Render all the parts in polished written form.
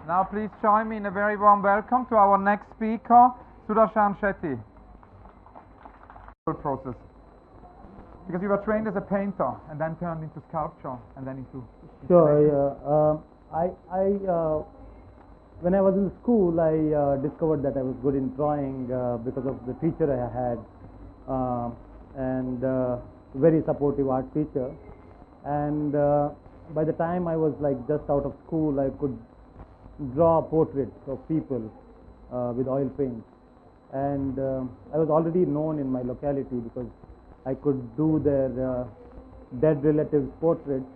Now please join me in a very warm welcome to our next speaker, Sudarshan Shetty. Process. Because you were trained as a painter and then turned into sculpture and then into... Sure. When I was in school, I discovered that I was good in drawing because of the teacher I had, and very supportive art teacher. And by the time I was like just out of school, I could draw portraits of people with oil paint. And I was already known in my locality because I could do their dead relatives' portraits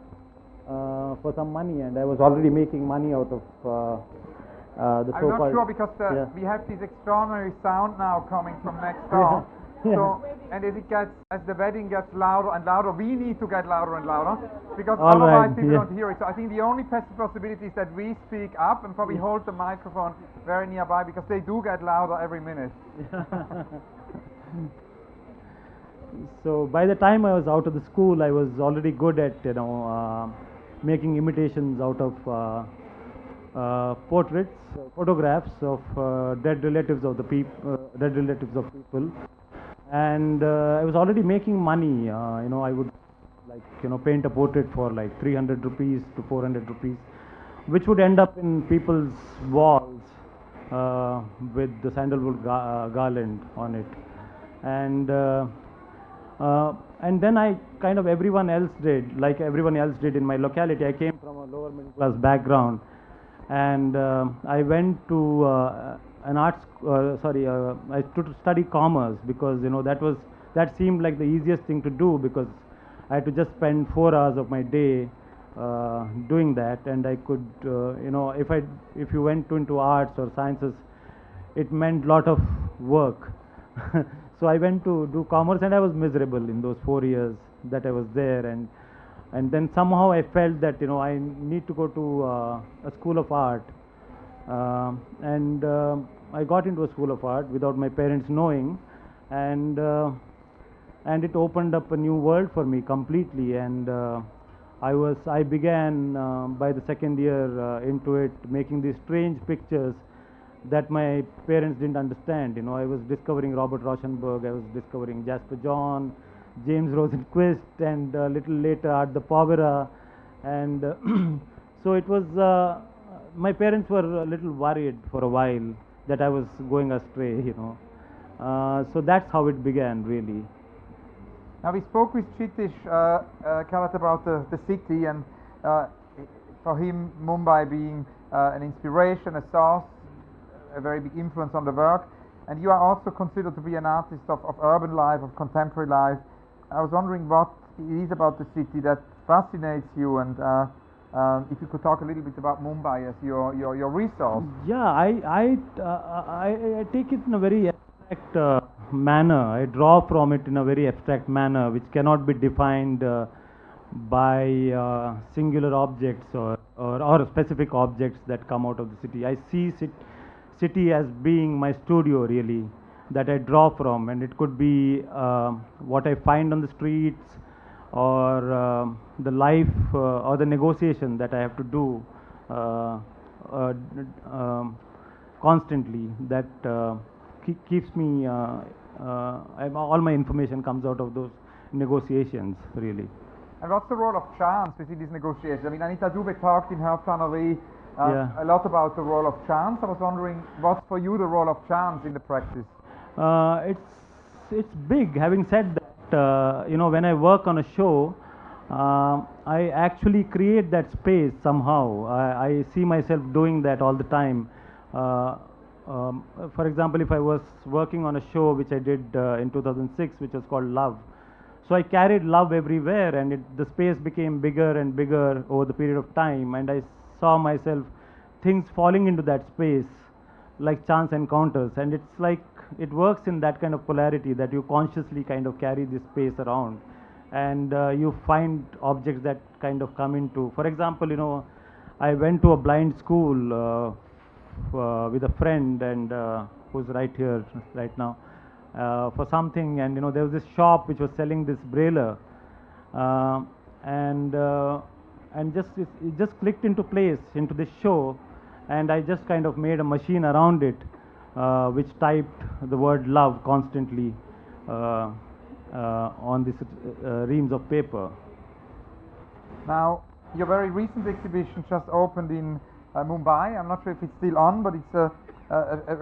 for some money, and I was already making money out of the so-called... I'm not sure because we have this extraordinary sound now coming from next door. So, and as the wedding gets louder and louder, we need to get louder and louder because otherwise people don't hear it. So I think the only possibility is that we speak up and probably hold the microphone very nearby because they do get louder every minute. So by the time I was out of the school, I was already good at making imitations out of photographs of dead relatives of people, and I was already making money. I would paint a portrait for like 300 rupees to 400 rupees, which would end up in people's walls with the sandalwood garland on it, and then I kind of everyone else did in my locality. I came from a lower middle class background, and I went to I to study commerce because that seemed like the easiest thing to do because I had to just spend 4 hours of my day doing that, and I could if you went into arts or sciences, it meant lot of work. So I went to do commerce, and I was miserable in those 4 years that I was there, and then somehow I felt that I need to go to a school of art, and I got into a school of art without my parents knowing, and it opened up a new world for me completely, and I began by the second year into it, making these strange pictures that my parents didn't understand. I was discovering Robert Rauschenberg, I was discovering Jasper John, James Rosenquist, and a little later Art de Povera, and so it was. My parents were a little worried for a while that I was going astray. So that's how it began, really. Now we spoke with Shetty Kalat about the city, and for him Mumbai being an inspiration, a source, a very big influence on the work, and you are also considered to be an artist of urban life, of contemporary life. I was wondering what it is about the city that fascinates you, and if you could talk a little bit about Mumbai as your resource. Yeah, I take it in a very abstract manner. I draw from it in a very abstract manner, which cannot be defined by singular objects or specific objects that come out of the city. I see city as being my studio, really, that I draw from, and it could be what I find on the streets, or the life or the negotiation that I have to do constantly, that keeps me all my information comes out of those negotiations, really. And what's the role of chance within these negotiations? I mean, Anita Dube talked in her plenary a lot about the role of chance. I was wondering, what's for you the role of chance in the practice? It's big. Having said that, when I work on a show, I actually create that space somehow. I see myself doing that all the time. For example, if I was working on a show which I did in 2006, which was called Love, so I carried love everywhere, and the space became bigger and bigger over the period of time, and I saw myself things falling into that space like chance encounters, and it's like it works in that kind of polarity that you consciously kind of carry this space around, and you find objects that kind of come into. For example, I went to a blind school with a friend, and who's right here right now, for something, and there was this shop which was selling this brailler, and it just clicked into place into this show, and I just kind of made a machine around it, which typed the word love constantly on these reams of paper. Now, your very recent exhibition just opened in Mumbai. I'm not sure if it's still on, but it's a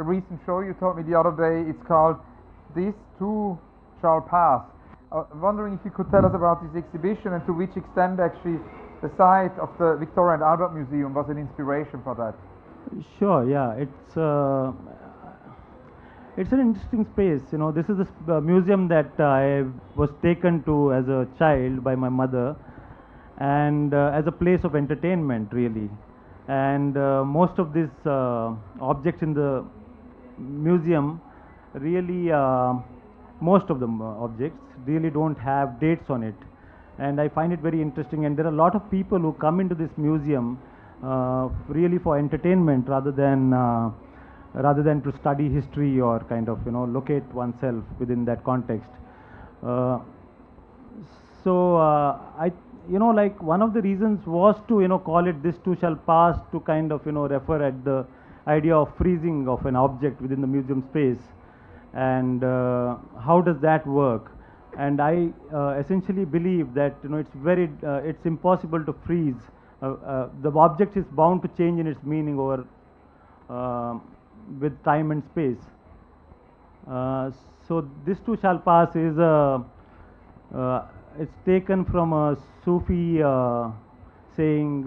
recent show. You told me the other day it's called This Too Shall Pass. Wondering if you could tell us about this exhibition and to which extent actually the site of the Victoria and Albert Museum was an inspiration for that. Sure, yeah, it's an interesting space. You know, this is a museum that I was taken to as a child by my mother, and as a place of entertainment, really. And most of these objects in the museum really, most of the objects really don't have dates on it, and I find it very interesting. And there are a lot of people who come into this museum really for entertainment rather than to study history or kind of, you know, locate oneself within that context. You know, like one of the reasons was to, you know, call it This Too Shall Pass, to kind of, you know, refer at the idea of freezing of an object within the museum space, and how does that work. And I essentially believe that, you know, it's impossible to freeze. The object is bound to change in its meaning over with time and space. So This Too Shall Pass is it's taken from a Sufi saying,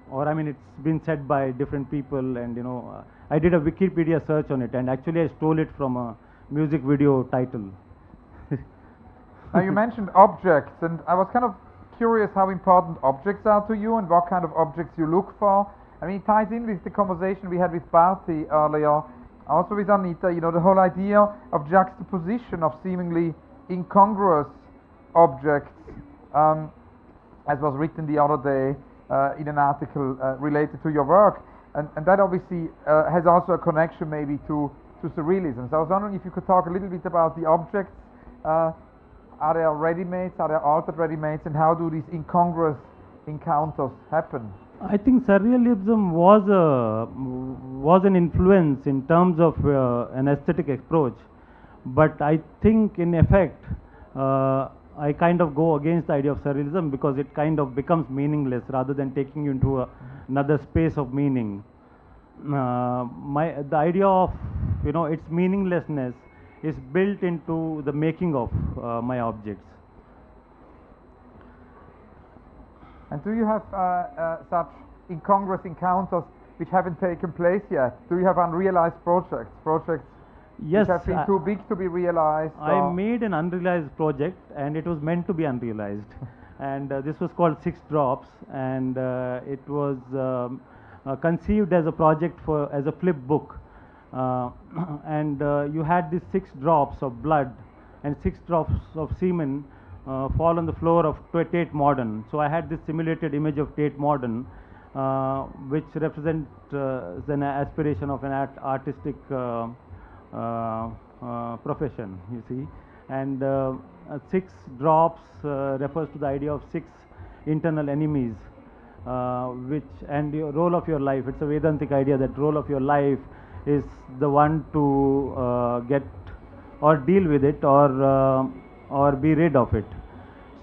or I mean, it's been said by different people, and you know, I did a Wikipedia search on it, and actually I stole it from a music video title. Now you mentioned objects, and I was kind of curious how important objects are to you and what kind of objects you look for. I mean, it ties in with the conversation we had with Bharti earlier, also with Anita, you know, the whole idea of juxtaposition of seemingly incongruous objects, as was written the other day in an article related to your work. And that obviously has also a connection maybe to surrealism. So I was wondering if you could talk a little bit about the objects. Are there ready-mades, are there altered ready-mades, and how do these incongruous encounters happen? I think surrealism was an influence in terms of an aesthetic approach, but I think in effect I kind of go against the idea of surrealism because it kind of becomes meaningless rather than taking you into another space of meaning. The idea of, you know, its meaninglessness is built into the making of my objects. And do you have such incongruous encounters which haven't taken place yet? Do you have unrealized projects Yes, which have been too big to be realized? I made an unrealized project, and it was meant to be unrealized. And this was called 6 Drops, and it was conceived as a project as a flip book. And you had these 6 drops of blood and 6 drops of semen fall on the floor of Tate Modern. So I had this simulated image of Tate Modern, which represents an aspiration of an artistic profession, you see. And 6 drops refers to the idea of 6 internal enemies, and the role of your life. It's a Vedantic idea that role of your life is the one to get or deal with it or be rid of it.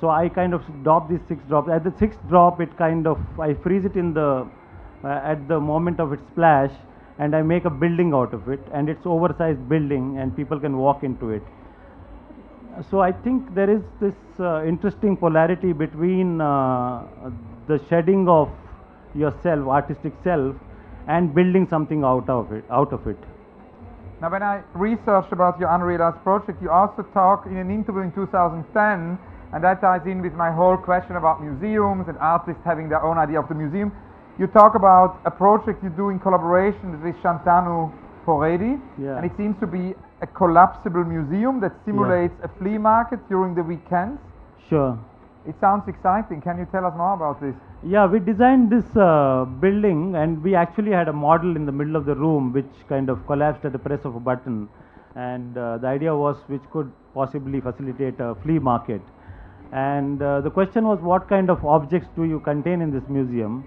So I kind of drop these 6 drops. At the 6th drop, it kind of, I freeze it in the at the moment of its splash, and I make a building out of it, and it's oversized building, and people can walk into it. So I think there is this interesting polarity between the shedding of yourself, artistic self, and building something out of it. Now, when I researched about your unrealized project, you also talk in an interview in 2010, and that ties in with my whole question about museums and artists having their own idea of the museum. You talk about a project you do in collaboration with Shantanu Poredi, and it seems to be a collapsible museum that simulates a flea market during the weekends. Sure. It sounds exciting. Can you tell us more about this? Yeah, we designed this building, and we actually had a model in the middle of the room which kind of collapsed at the press of a button, and the idea was which could possibly facilitate a flea market. And the question was, what kind of objects do you contain in this museum,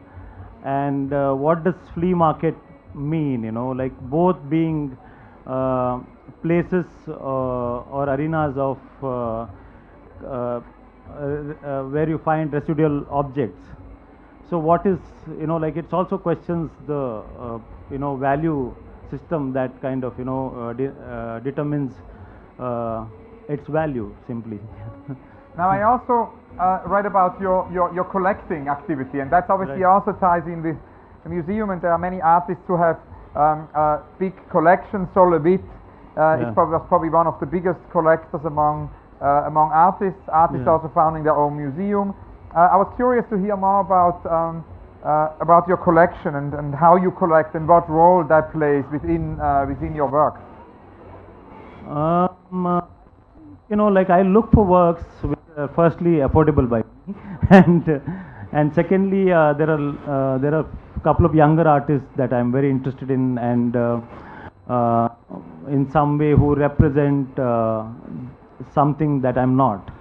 and what does flea market mean, you know, like both being places or arenas of where you find residual objects. So what is, you know, like it's also questions the you know, value system that kind of, you know, determines its value simply. Now, I also read about your collecting activity, and that's obviously Right. also ties in with the museum, and there are many artists who have big collections. Sol Levitt Yeah. was probably one of the biggest collectors among artists. Artists Yeah. also founding their own museum. I was curious to hear more about your collection and how you collect and what role that plays within your work. You know, like I look for works which are firstly affordable by me, and secondly there are a couple of younger artists that I'm very interested in, and in some way who represent something that I'm not.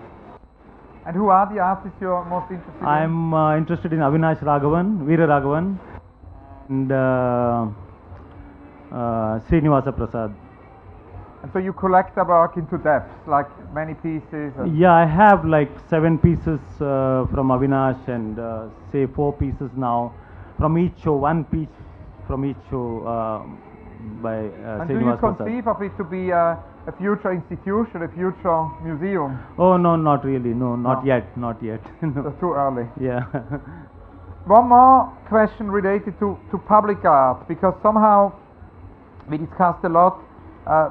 And who are the artists you're most interested in? I'm interested in Avinash Raghavan, Veera Raghavan, and Srinivasa Prasad. And so you collect the work into depth, like many pieces. Yeah, I have like 7 pieces from Avinash, and say 4 pieces now from each show, 1 piece from each show by And do you Srinivas Prasad. conceive of it to be a future institution, a future museum? Oh no, not really. No, not No. yet. Not yet. No. So too early. Yeah. One more question related to public art, because somehow we discussed a lot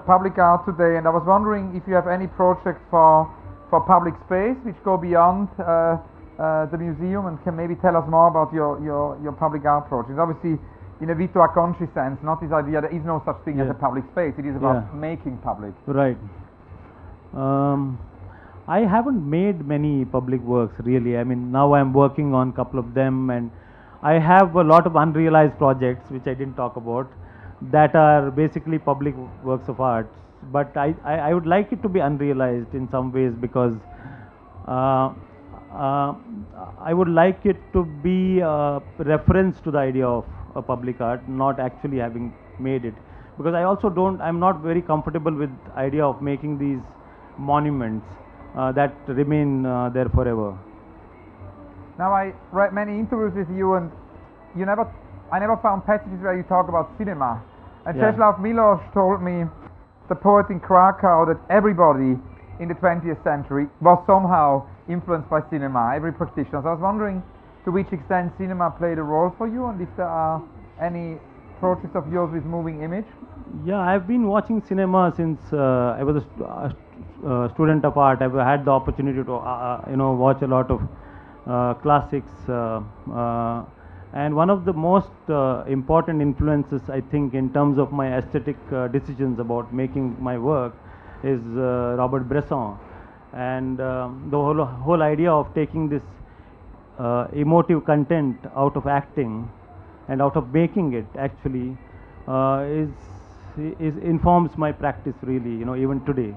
public art today, and I was wondering if you have any projects for public space which go beyond the museum, and can maybe tell us more about your public art projects. Obviously, in a Vito Acconci sense, not this idea there is no such thing as Yeah. a public space. It is about Yeah. making public. Right. I haven't made many public works really. I mean, now I'm working on a couple of them, and I have a lot of unrealized projects which I didn't talk about that are basically public works of art. But I would like it to be unrealized in some ways, because I would like it to be a reference to the idea of a public art, not actually having made it. Because I also I'm not very comfortable with idea of making these monuments that remain there forever. Now, I read many interviews with you, and I never found passages where you talk about cinema. And Yeah. Czesław Milosz told me, the poet in Krakow, that everybody in the 20th century was somehow influenced by cinema, every practitioner. So I was wondering to which extent cinema played a role for you, and if there are any projects of yours with moving image. Yeah, I've been watching cinema since I was a student of art. I've had the opportunity to watch a lot of classics, and one of the most important influences, I think, in terms of my aesthetic decisions about making my work is Robert Bresson, and the whole idea of taking this emotive content out of acting and out of making it actually is informs my practice really, even today.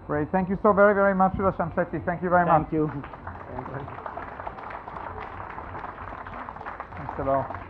Great, thank you so very, very much, Sudarshan Shetty. Thank you very much. Thank you. Thanks a lot.